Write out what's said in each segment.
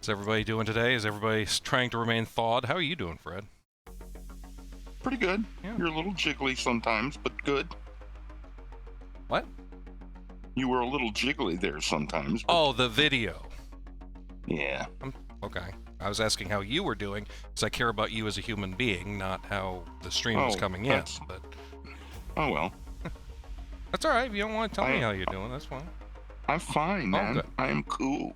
How's everybody doing today? Is everybody trying to remain thawed? How are you doing, Fred? Pretty good. Yeah. You're a little jiggly sometimes, but good. What? You were a little jiggly there sometimes. But... Oh, the video. Yeah. Okay. I was asking how you were doing, because I care about you as a human being, not how the stream was coming in. But oh well. That's all right. If you don't want to tell me how you're doing, that's fine. I'm fine, man. Good. I am cool.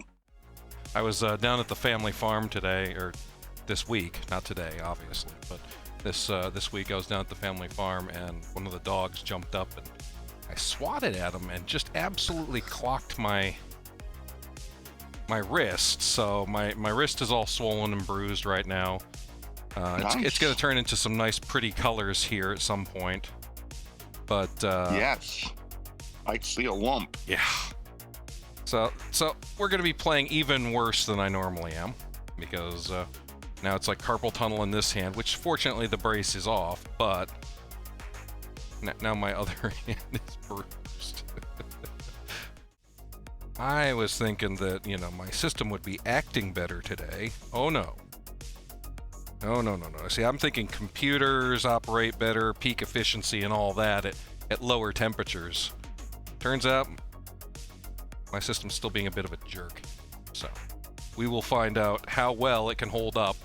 I was down at the family farm today, or this week. Not today, obviously, but this week I was down at the family farm, and one of the dogs jumped up, and I swatted at him and just absolutely clocked my wrist. So my wrist is all swollen and bruised right now. Nice. It's going to turn into some nice, pretty colors here at some point. But yes, I see a lump. Yeah. So we're going to be playing even worse than I normally am, because now it's like carpal tunnel in this hand, which fortunately the brace is off, but now my other hand is bruised. I was thinking that, my system would be acting better today. Oh no. No. See, I'm thinking computers operate better, peak efficiency and all that at lower temperatures. Turns out my system's still being a bit of a jerk. So we will find out how well it can hold up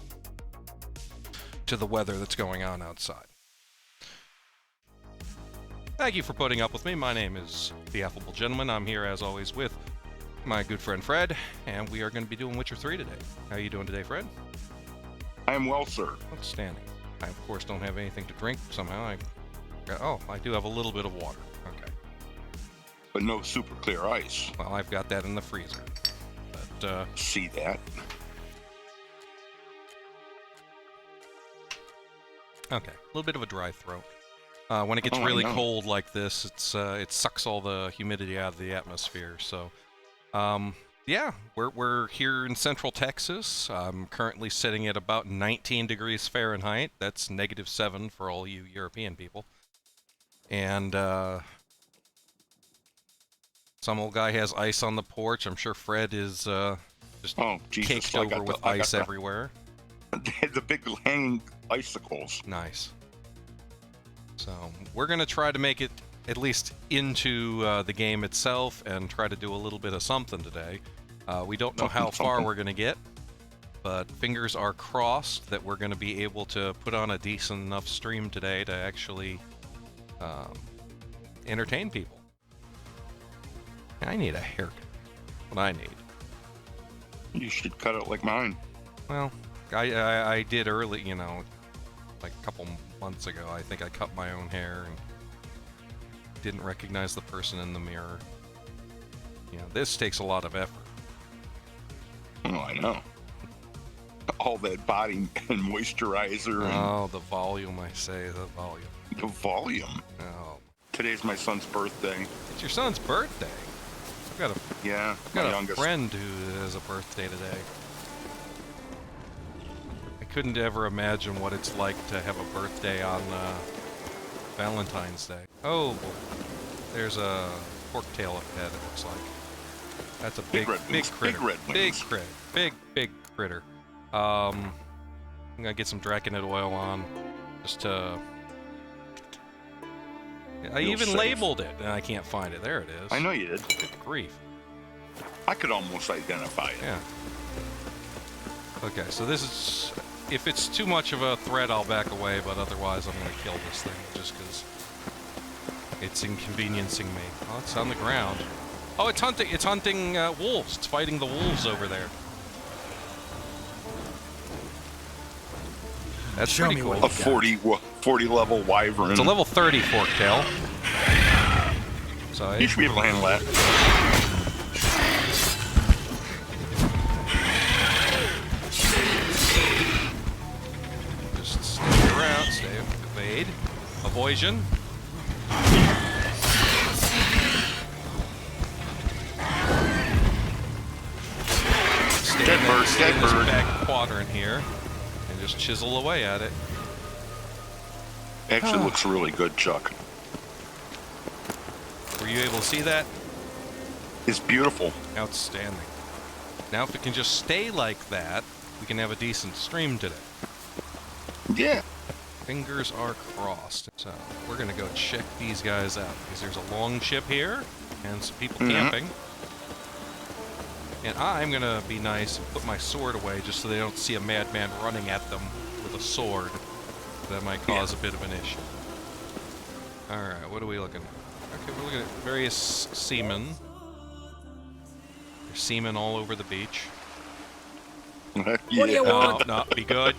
to the weather that's going on outside. Thank you for putting up with me. My name is the Affable Gentleman. I'm here as always with my good friend Fred, and we are going to be doing Witcher 3 today. How are you doing today, Fred? I am well, sir. Outstanding. I, of course, don't have anything to drink somehow. I do have a little bit of water. Okay. But no super clear ice. Well, I've got that in the freezer. But, see that? Okay. A little bit of a dry throat. When it gets really cold like this, it sucks all the humidity out of the atmosphere. So, yeah, we're here in Central Texas. I'm currently sitting at about 19 degrees Fahrenheit. That's -7 for all you European people. And some old guy has ice on the porch. I'm sure Fred is just caked over with ice everywhere. The big hanging icicles. Nice. So we're going to try to make it at least into the game itself and try to do a little bit of something today. We don't know how far we're going to get, but fingers are crossed that we're going to be able to put on a decent enough stream today to actually entertain people. I need a haircut. What I need. You should cut it like mine. Well, I did early, like a couple months ago. I think I cut my own hair and didn't recognize the person in the mirror. This takes a lot of effort. Oh, I know. All that body and moisturizer. Oh, the volume, I say, the volume. The volume? Oh. Today's my son's birthday. It's your son's birthday? I've got a friend who has a birthday today. I couldn't ever imagine what it's like to have a birthday on Valentine's Day. Oh, boy. There's a pork tail ahead, it looks like. That's a big critter. Big critter. I'm gonna get some Draconid oil on, just to... I even labeled it, and I can't find it. There it is. I know you did. Good grief. I could almost identify it. Yeah. Okay, so this is... If it's too much of a threat, I'll back away, but otherwise I'm gonna kill this thing, just because it's inconveniencing me. Oh, it's on the ground. Oh, it's hunting wolves. It's fighting the wolves over there. That's pretty cool. A 40 level wyvern. It's a level 30 forktail. So you should be able to handle that. Just stay around, evade, avoision. Dead bird. Back quadrant here, and just chisel away at it. Actually looks really good, Chuck. Were you able to see that? It's beautiful. Outstanding. Now, if it can just stay like that, we can have a decent stream today. Yeah. Fingers are crossed. So we're gonna go check these guys out because there's a long ship here and some people camping. And I'm gonna be nice and put my sword away just so they don't see a madman running at them with a sword. That might cause a bit of an issue. Alright, what are we looking at? Okay, we're looking at various seamen. There's seamen all over the beach. What do you want? No, be good.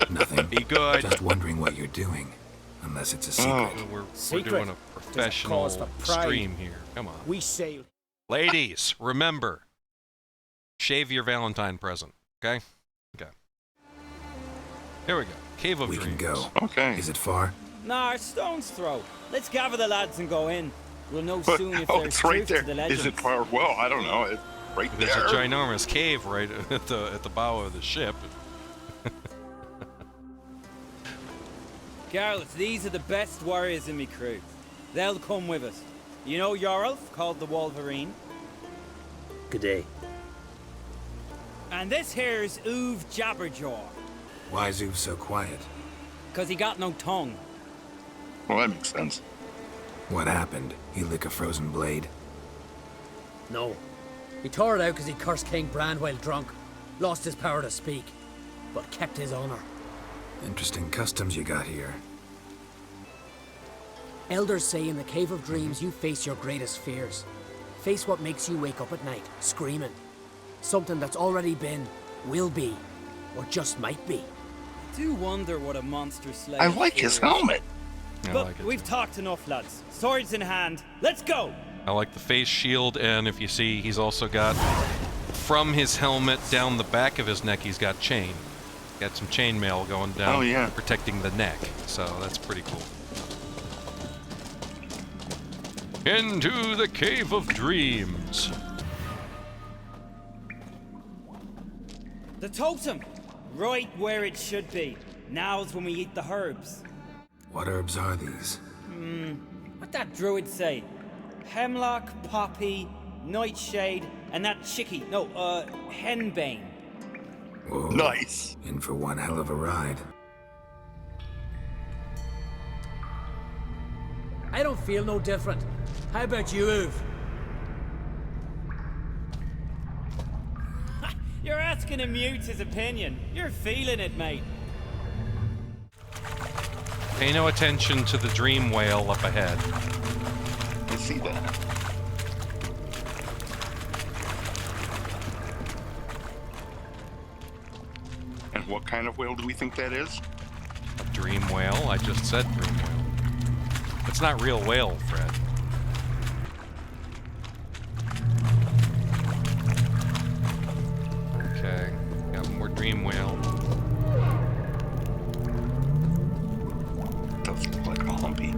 Nothing. Be good. Just wondering what you're doing. Unless it's a secret. We're doing a professional stream here. Come on. We sail. Ladies, remember. Shave your Valentine present, okay? Okay. Here we go. Cave of We Dreams. can go. Okay. Is it far? Nah, stone's throw. Let's gather the lads and go in. We'll know But, soon if oh, there's it's right truth there. to the legends. Is it far? Well, I don't know. It's right There's there. a ginormous cave right at the bow of the ship. Girls, these are the best warriors in me crew. They'll come with us. You know Jarlf, called the Wolverine? Good day. And this here's Uv Jabberjaw, Why's Uve so quiet? 'cause he got no tongue. Well, that makes sense. What happened? He lick a frozen blade? No. He tore it out because he cursed King Bran while drunk. Lost his power to speak. But kept his honor. Interesting customs you got here. Elders say in the Cave of Dreams you face your greatest fears. Face what makes you wake up at night, screaming. Something that's already been, will be, or just might be. I do wonder what a monster slayer I like his fears. helmet. I But like it we've too. talked enough, lads. Swords in hand. Let's go! I like the face shield, and if you see, he's also got, from his helmet down the back of his neck, he's got chain. Got some chainmail going down, Oh, yeah. protecting the neck. So that's pretty cool. Into the Cave of Dreams. The totem! Right where it should be. Now's when we eat the herbs. What herbs are these? What that druid say? Hemlock, poppy, nightshade, and that chickie. No, henbane. Whoa. Nice. In for one hell of a ride. I don't feel no different. How about you, Uve? You're asking him mute his opinion. You're feeling it, mate. Pay no attention to the dream whale up ahead. I see that. And what kind of whale do we think that is? A dream whale? I just said dream whale. It's not real whale, Fred. Okay, got more dream whale. Does look like a humpy.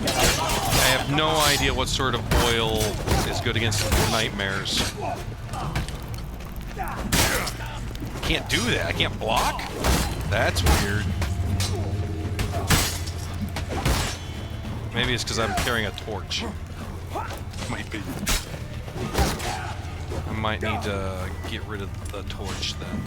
I have no idea what sort of oil is good against nightmares. Can't do that. I can't block? That's weird. Maybe it's because I'm carrying a torch. Might be. I might need to get rid of the torch then.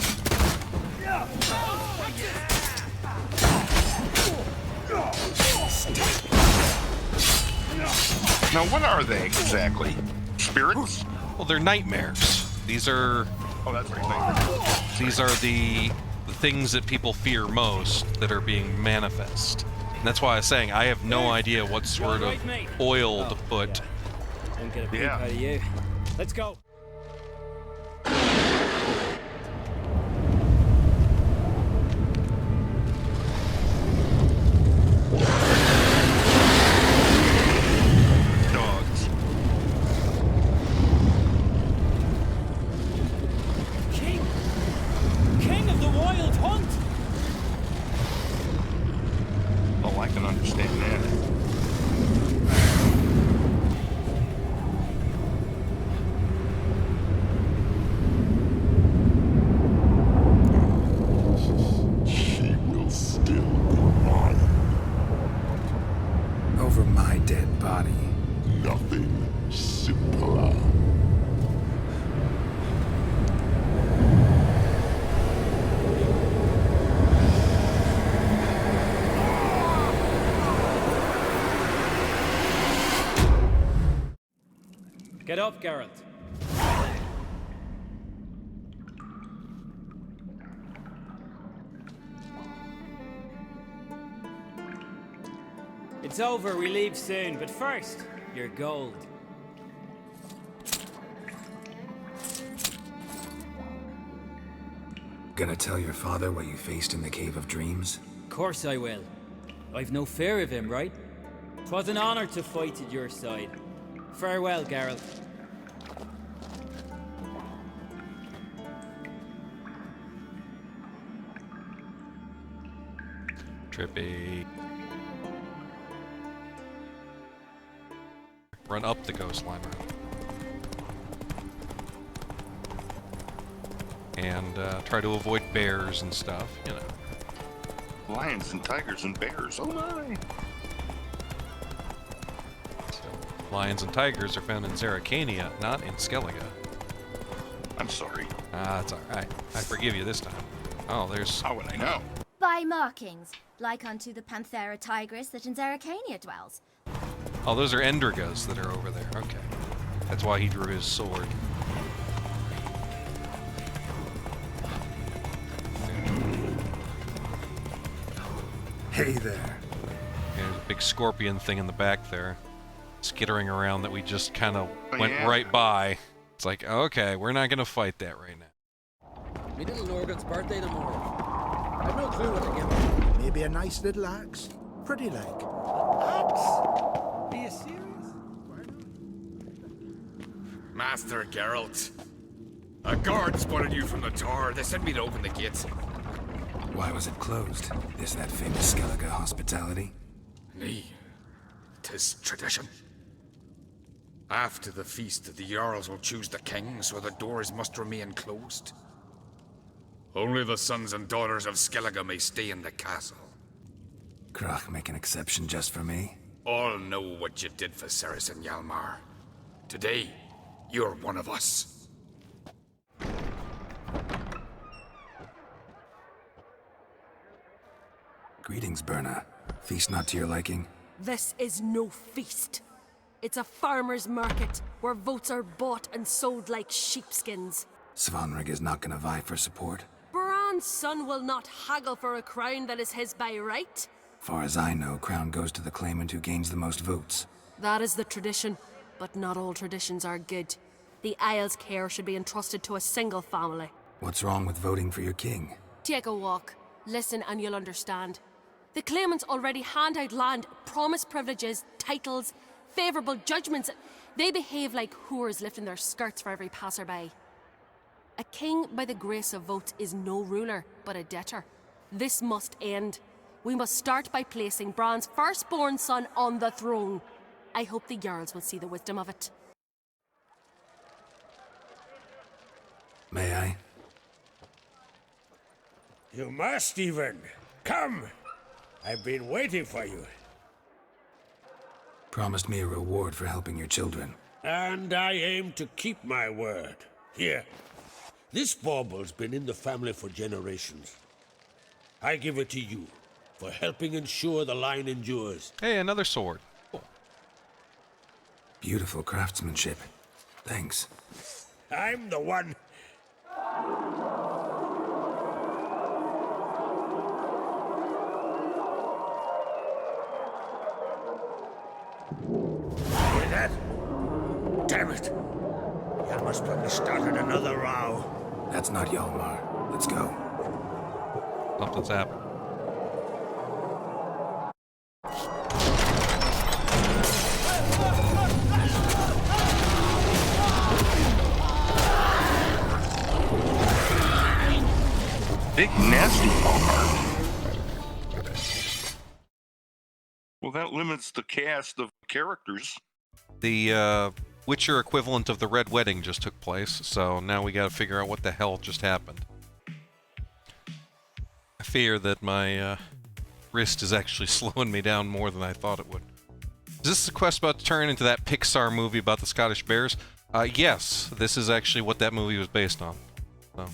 Now, what are they exactly? Spirits? Well, they're nightmares. These are Oh, that's right. the things that people fear most that are being manifest. And that's why I was saying I have no idea what sort of oil to put. Don't get a peep Yeah. out of you. Let's go. Dogs. King of the Wild Hunt! Oh, I can understand that. Get up, Geralt. It's over, we leave soon, but first, your gold. Gonna tell your father what you faced in the Cave of Dreams? Of course I will. I've no fear of him, right? 'Twas an honor to fight at your side. Farewell, Geralt. Trippy. Run up the ghost line road. And try to avoid bears and stuff, you know. Lions and tigers and bears. Oh my! So, lions and tigers are found in Zerrikania, not in Skellige. I'm sorry. Ah, it's alright. I forgive you this time. Oh, there's... How would I know? By markings, like unto the Panthera tigris that in Zerrikania dwells. Oh, those are Endrigas that are over there. Okay. That's why he drew his sword. Hey there. There's a big scorpion thing in the back there, skittering around that we just kind of Oh, went yeah. right by. It's like, okay, we're not going to fight that right now. Me little Norgan's birthday tomorrow. I've no clue what to give him. Maybe a nice little axe. Pretty like. Are you serious? Master Geralt. A guard spotted you from the tower. They sent me to open the gates. Why was it closed? Is that famous Skellige hospitality? Nay, 'tis tradition. After the feast, the Jarls will choose the king, so the doors must remain closed. Only the sons and daughters of Skellige may stay in the castle. Krach make an exception just for me? All know what you did for Cerys and Hjalmar. Today, you're one of us. Greetings, Berna. Feast not to your liking? This is no feast. It's a farmer's market where votes are bought and sold like sheepskins. Svanrig is not gonna vie for support? Bran's son will not haggle for a crown that is his by right. Far as I know, crown goes to the claimant who gains the most votes. That is the tradition, but not all traditions are good. The Isle's care should be entrusted to a single family. What's wrong with voting for your king? Take a walk, listen and you'll understand. The claimants already hand out land, promise privileges, titles, favourable judgments. They behave like whores lifting their skirts for every passerby. A king by the grace of votes is no ruler, but a debtor. This must end. We must start by placing Bran's firstborn son on the throne. I hope the Jarls will see the wisdom of it. May I? You must even. Come. I've been waiting for you. Promised me a reward for helping your children. And I aim to keep my word. Here. This bauble's been in the family for generations. I give it to you for helping ensure the line endures. Hey, another sword. Cool. Beautiful craftsmanship. Thanks. I'm the one. Hear that? Damn it. Hjalmar's probably started another row. That's not Hjalmar. Let's go. Something's happened. Big nasty Hjalmar. Well, that limits the cast of characters. The Witcher equivalent of the Red Wedding just took place, so now we gotta figure out what the hell just happened. I fear that my wrist is actually slowing me down more than I thought it would. Is this the quest about to turn into that Pixar movie about the Scottish Bears? Yes, this is actually what that movie was based on. So.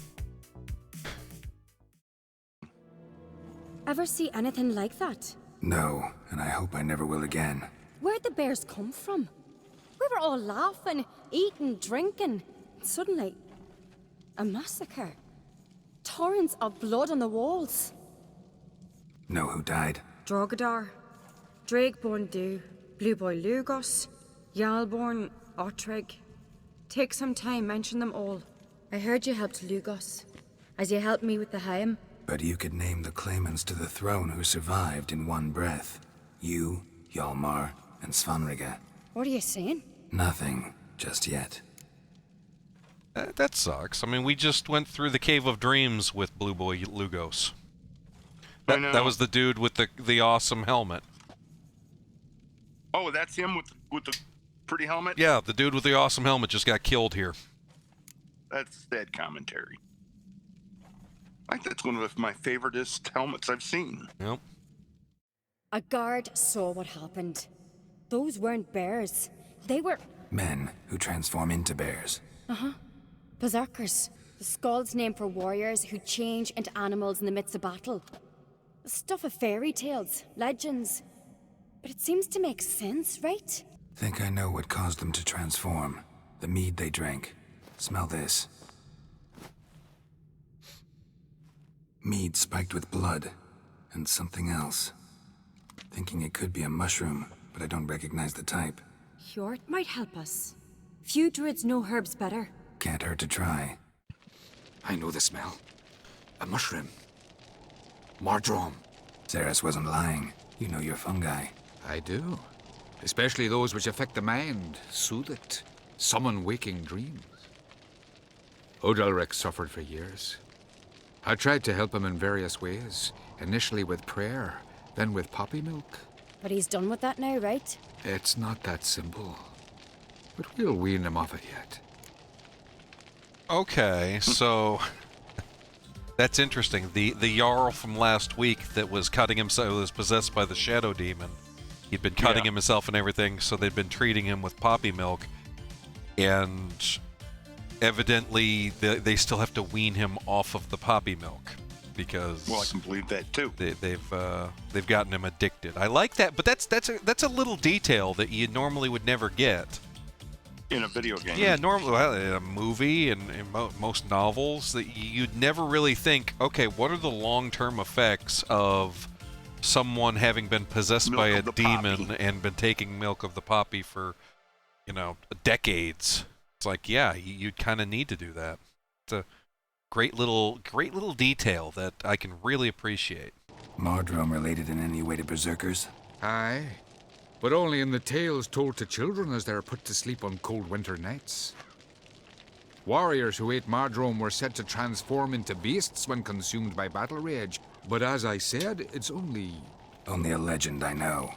Ever see anything like that? No, and I hope I never will again. Where'd the bears come from? We're were all laughing, eating, drinking. Suddenly, a massacre. Torrents of blood on the walls. Know who died? Drogadar, Drakeborn Du, Blue Boy Lugos, Jarlborn, Ottrig. Take some time, mention them all. I heard you helped Lugos, as you helped me with the Haim. But you could name the claimants to the throne who survived in one breath. You, Hjalmar, and Svanrige. What are you saying? Nothing, just yet. That sucks. I mean, we just went through the Cave of Dreams with Blue Boy Lugos. That was the dude with the awesome helmet. Oh, that's him with the pretty helmet? Yeah, the dude with the awesome helmet just got killed here. That's sad commentary. I think that's one of my favoriteest helmets I've seen. Yep. A guard saw what happened. Those weren't bears. They were... Men who transform into bears. Uh-huh. Berserkers. The Skald's name for warriors who change into animals in the midst of battle. The stuff of fairy tales, legends. But it seems to make sense, right? Think I know what caused them to transform. The mead they drank. Smell this. Mead spiked with blood. And something else. Thinking it could be a mushroom, but I don't recognize the type. Hjort might help us. Few druids know herbs better. Can't hurt to try. I know the smell. A mushroom. Mardrome. Cerys wasn't lying. You know your fungi. I do. Especially those which affect the mind, soothe it, summon waking dreams. Odalric suffered for years. I tried to help him in various ways, initially with prayer, then with poppy milk. But he's done with that now, right? It's not that simple. But we'll wean him off it yet. Okay, so that's interesting. The Jarl from last week that was cutting himself, was possessed by the Shadow Demon. He'd been cutting himself and everything, so they'd been treating him with poppy milk. And evidently, they still have to wean him off of the poppy milk because. Well, I can believe that too. They've gotten him addicted. I like that, but that's a little detail that you normally would never get in a video game. Yeah, normally in a movie and in most novels, that you'd never really think, okay, what are the long-term effects of someone having been possessed by a demon poppy. And been taking milk of the poppy for, decades. It's like, yeah, you'd kind of need to do that. It's a great little detail that I can really appreciate. Mardrome related in any way to berserkers? Aye, but only in the tales told to children as they're put to sleep on cold winter nights. Warriors who ate Mardrome were said to transform into beasts when consumed by battle rage, but as I said, it's only a legend, I know.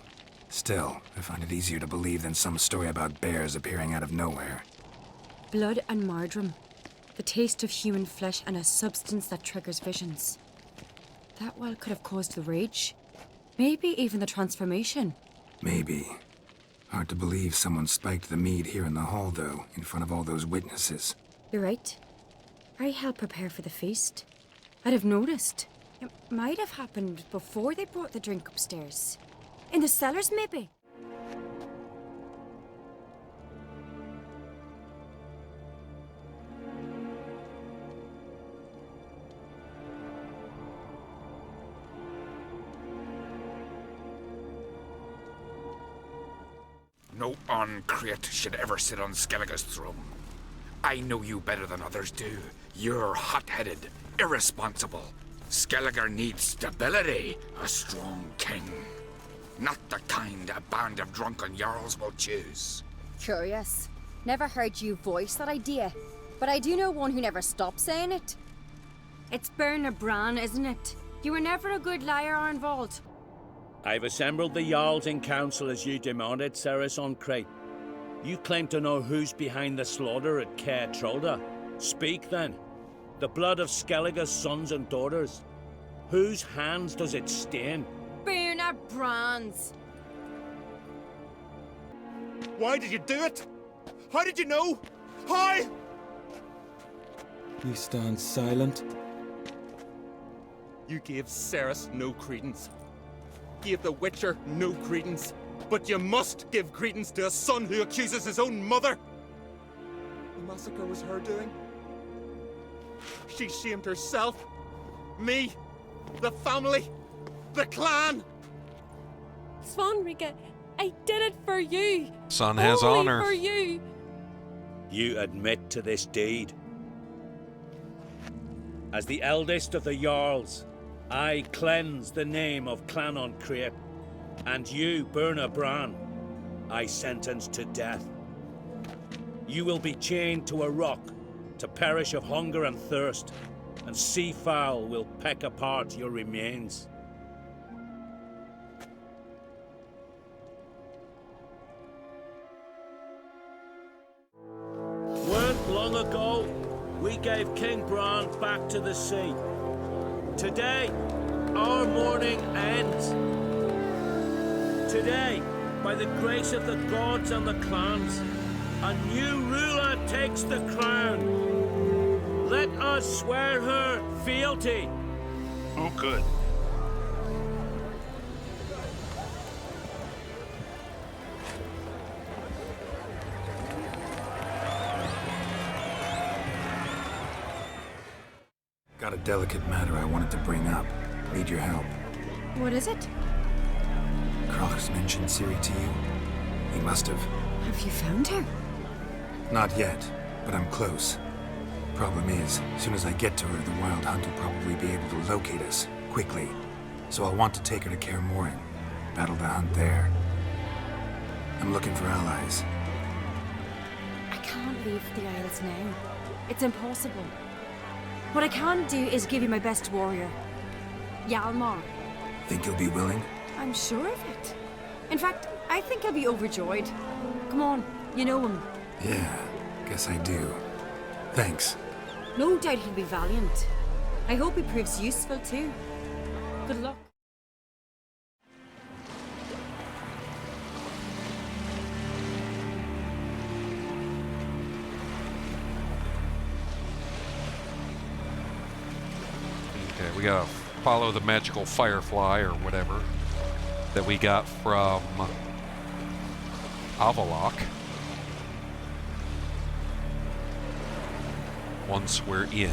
Still, I find it easier to believe than some story about bears appearing out of nowhere. Blood and Mardrome. The taste of human flesh and a substance that triggers visions. That well could have caused the rage. Maybe even the transformation. Maybe. Hard to believe someone spiked the mead here in the hall, though, in front of all those witnesses. You're right. I helped prepare for the feast. I'd have noticed. It might have happened before they brought the drink upstairs. In the cellars, maybe. no uncreate should ever sit on Skellige's throne. I know you better than others do. You're hot-headed, irresponsible. Skellige needs stability, a strong king. Not the kind a band of drunken jarls will choose. Curious. Never heard you voice that idea, but I do know one who never stops saying it. It's Bernard Bran, isn't it? You were never a good liar, Arnvald. I've assembled the Jarls in council as you demanded, Cerys on Crate. You claim to know who's behind the slaughter at Caer Trolda. Speak then. The blood of Skellige's sons and daughters. Whose hands does it stain? Bernard Bran's. Why did you do it? How did you know? How? You stand silent. You gave Cerys no credence. Gave the Witcher no credence. But you must give credence to a son who accuses his own mother. The massacre was her doing. She shamed herself, me, the family, the clan. Svanrika, I did it for you. Son has Only honor. for you. You admit to this deed. As the eldest of the Jarls, I cleanse the name of Clan on Crete, and you, Burna Bran, I sentence to death. You will be chained to a rock to perish of hunger and thirst, and seafowl will peck apart your remains. Weren't long ago, we gave King Bran back to the sea. Today, our mourning ends. Today, by the grace of the gods and the clans, a new ruler takes the crown. Let us swear her fealty. Oh, good. Got a delicate matter I wanted to bring up. Need your help. What is it? Carlos mentioned Ciri to you? He must have. Have you found her? Not yet, but I'm close. Problem is, as soon as I get to her, the Wild Hunt will probably be able to locate us, quickly. So I'll want to take her to Kaer Morhen. Battle the hunt there. I'm looking for allies. I can't leave the Isles now. It's impossible. What I can do is give you my best warrior, Hjalmar. Think you'll be willing? I'm sure of it. In fact, I think he'll be overjoyed. Come on, you know him. Yeah, guess I do. Thanks. No doubt he'll be valiant. I hope he proves useful too. Good luck. Okay, we gotta follow the magical firefly or whatever that we got from Avallac'h. Once we're in.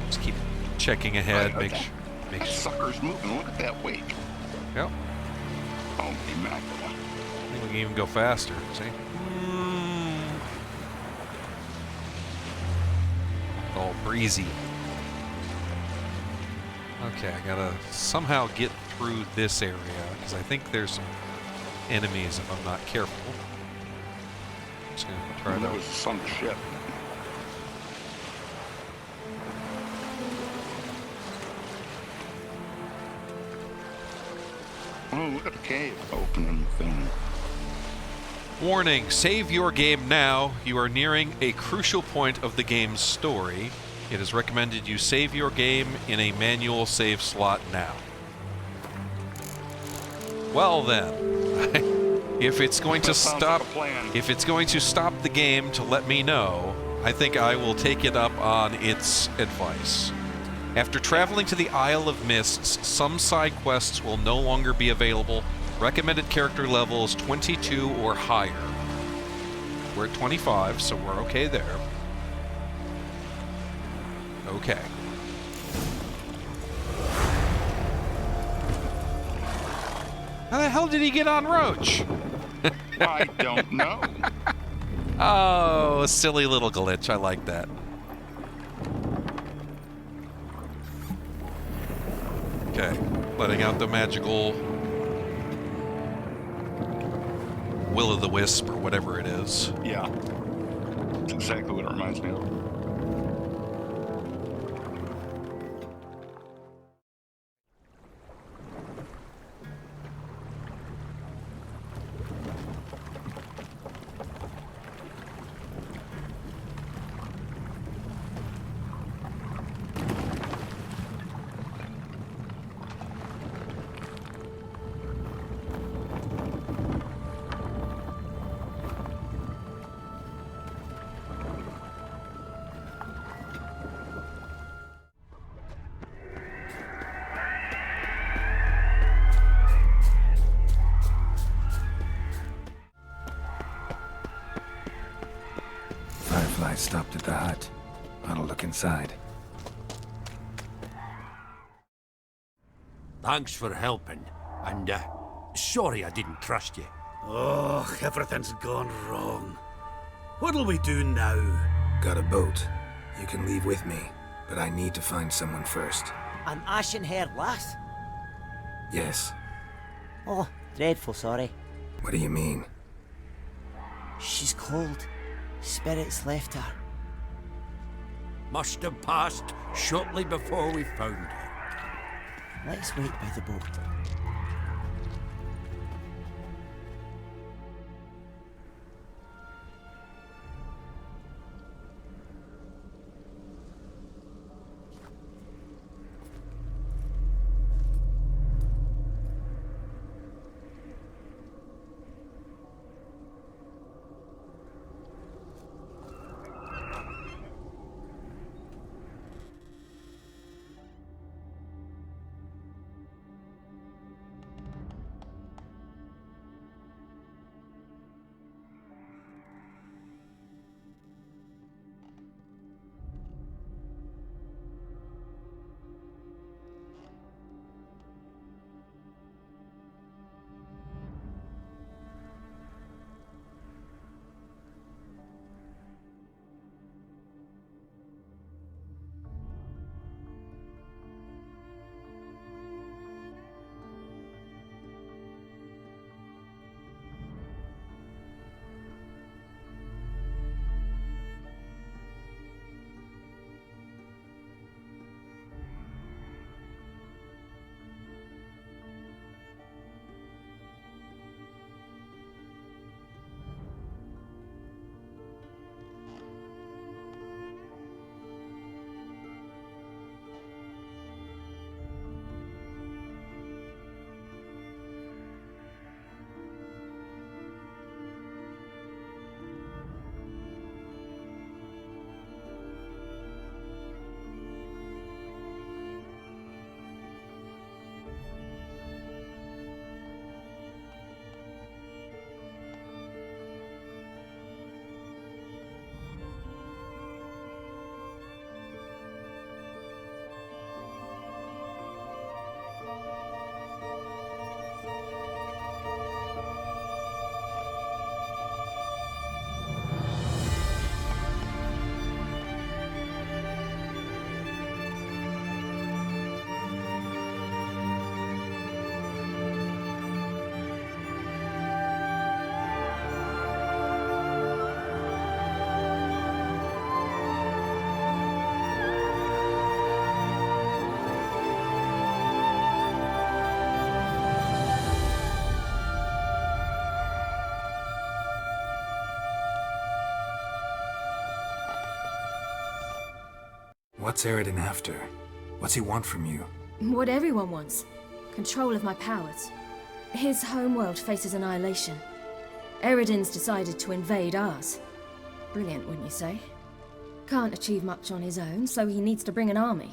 Just keep checking ahead, make That sucker's moving. Look at that wake. Yep. Holy mackerel. I think we can even go faster, see? All breezy. Okay, I gotta somehow get through this area, because I think there's some enemies if I'm not careful. Just gonna try That to... was a sunk ship. Oh, look at the cave opening thing. Warning, save your game now. You are nearing a crucial point of the game's story. It is recommended you save your game in a manual save slot now. Well then, if it's going to stop, if it's going to stop the game to let me know, I think I will take it up on its advice. After traveling to the Isle of Mists, some side quests will no longer be available. Recommended character level is 22 or higher. We're at 25, so we're okay there. Okay. How the hell did he get on Roach? I don't know. Oh, a silly little glitch. I like that. Okay, letting out the magical will-o'-the-wisp or whatever it is. Yeah. That's exactly what it reminds me of. at the hut. I'll look inside. Thanks for helping. And, sorry I didn't trust you. Oh, everything's gone wrong. What'll we do now? Got a boat. You can leave with me, but I need to find someone first. An ashen-haired lass? Yes. Oh, dreadful sorry. What do you mean? She's cold. Spirits left her. Must have passed shortly before we found her. Let's wait by the boat. What's Eridan after? What's he want from you? What everyone wants. Control of my powers. His homeworld faces annihilation. Eridan's decided to invade ours. Brilliant, wouldn't you say? Can't achieve much on his own, so he needs to bring an army.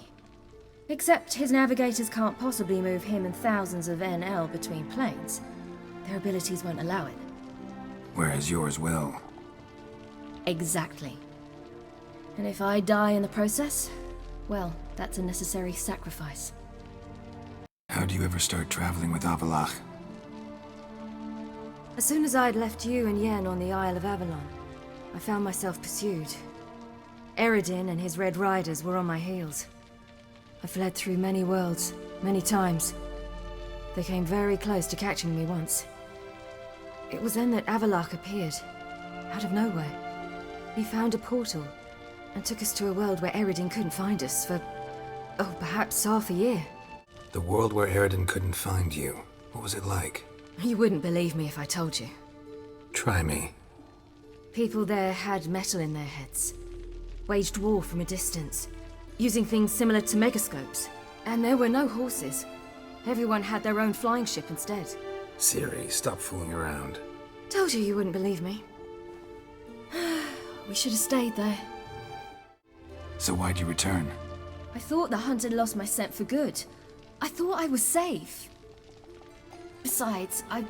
Except his navigators can't possibly move him and thousands of NL between planes. Their abilities won't allow it. Whereas yours will. Exactly. And if I die in the process, well, that's a necessary sacrifice. How do you ever start traveling with Avallac'h? As soon as I'd left you and Yen on the Isle of Avalon, I found myself pursued. Eridan and his Red Riders were on my heels. I fled through many worlds, many times. They came very close to catching me once. It was then that Avallac'h appeared, out of nowhere. He found a portal, and took us to a world where Eridan couldn't find us for, oh, perhaps half a year. The world where Eridan couldn't find you. What was it like? You wouldn't believe me if I told you. Try me. People there had metal in their heads. Waged war from a distance, using things similar to megascopes. And there were no horses. Everyone had their own flying ship instead. Ciri, stop fooling around. Told you wouldn't believe me. We should have stayed there. So why'd you return? I thought the hunt had lost my scent for good. I thought I was safe. Besides, I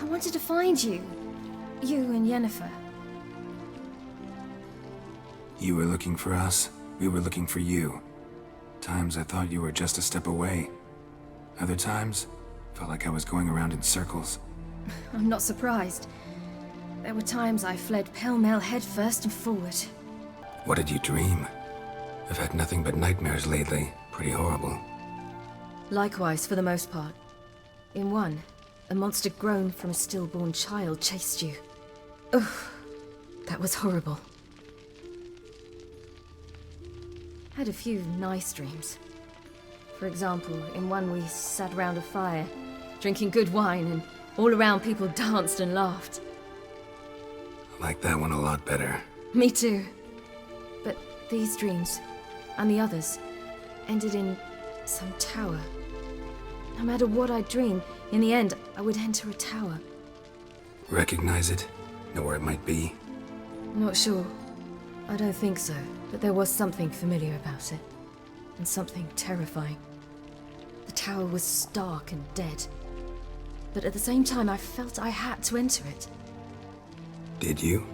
wanted to find you. You and Yennefer. You were looking for us, we were looking for you. Times I thought you were just a step away. Other times, felt like I was going around in circles. I'm not surprised. There were times I fled pell-mell headfirst and forward. What did you dream? I've had nothing but nightmares lately. Pretty horrible. Likewise, for the most part. In one, a monster grown from a stillborn child chased you. Ugh, that was horrible. Had a few nice dreams. For example, in one we sat round a fire, drinking good wine, and all around people danced and laughed. I like that one a lot better. Me too. But these dreams, and the others, ended in some tower. No matter what I dreamed, in the end, I would enter a tower. Recognize it? Know where it might be? Not sure. I don't think so, but there was something familiar about it. And something terrifying. The tower was stark and dead. But at the same time, I felt I had to enter it. Did you?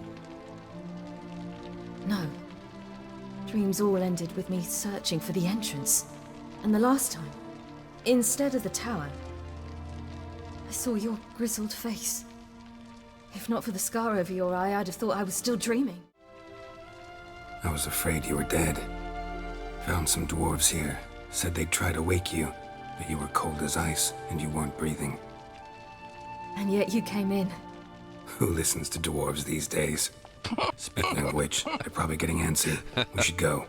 No. Dreams all ended with me searching for the entrance. And the last time, instead of the tower, I saw your grizzled face. If not for the scar over your eye, I'd have thought I was still dreaming. I was afraid you were dead. Found some dwarves here. Said they'd try to wake you, but you were cold as ice and you weren't breathing. And yet you came in. Who listens to dwarves these days? Speaking of which, they're probably getting antsy. We should go.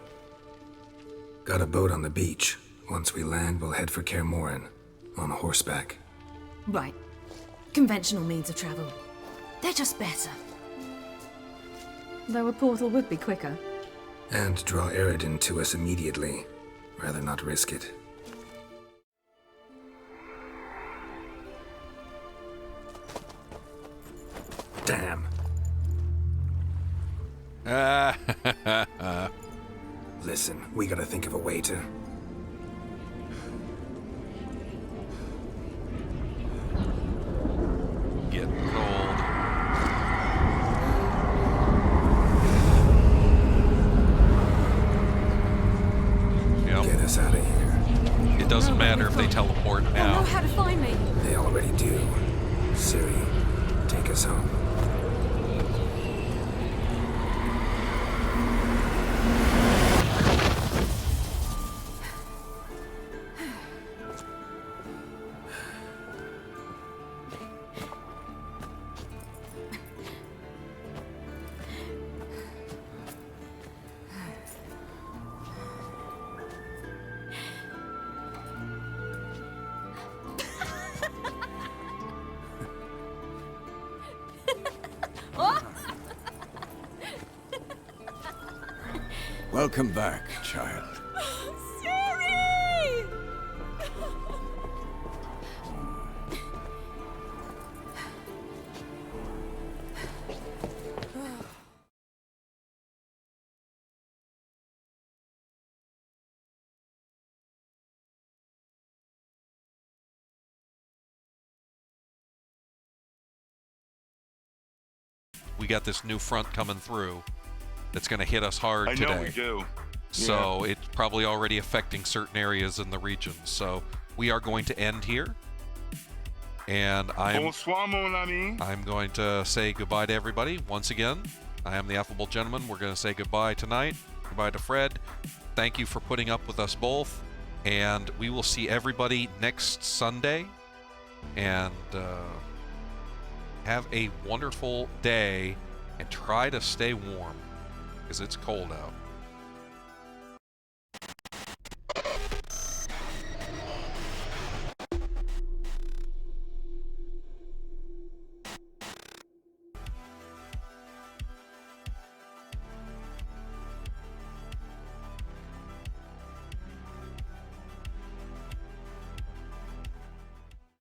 Got a boat on the beach. Once we land, we'll head for Kaer Morhen. On horseback. Right. Conventional means of travel. They're just better. Though a portal would be quicker. And draw Eredin to us immediately. Rather not risk it. Damn. Listen, we gotta think of a way to... Getting cold. Yep. Get us out of here. It doesn't matter if they teleport They'll now. know how to find me. They already do. Ciri, take us home. Welcome back, child. Ciri! We got this new front coming through that's going to hit us hard I today. know we do. So it's probably already affecting certain areas in the region. So we are going to end here. And Bonsoir, mon ami. I'm going to say goodbye to everybody once again. I am the Affable Gentleman. We're going to say goodbye tonight. Goodbye to Fred. Thank you for putting up with us both. And we will see everybody next Sunday. And have a wonderful day. And try to stay warm, because it's cold out.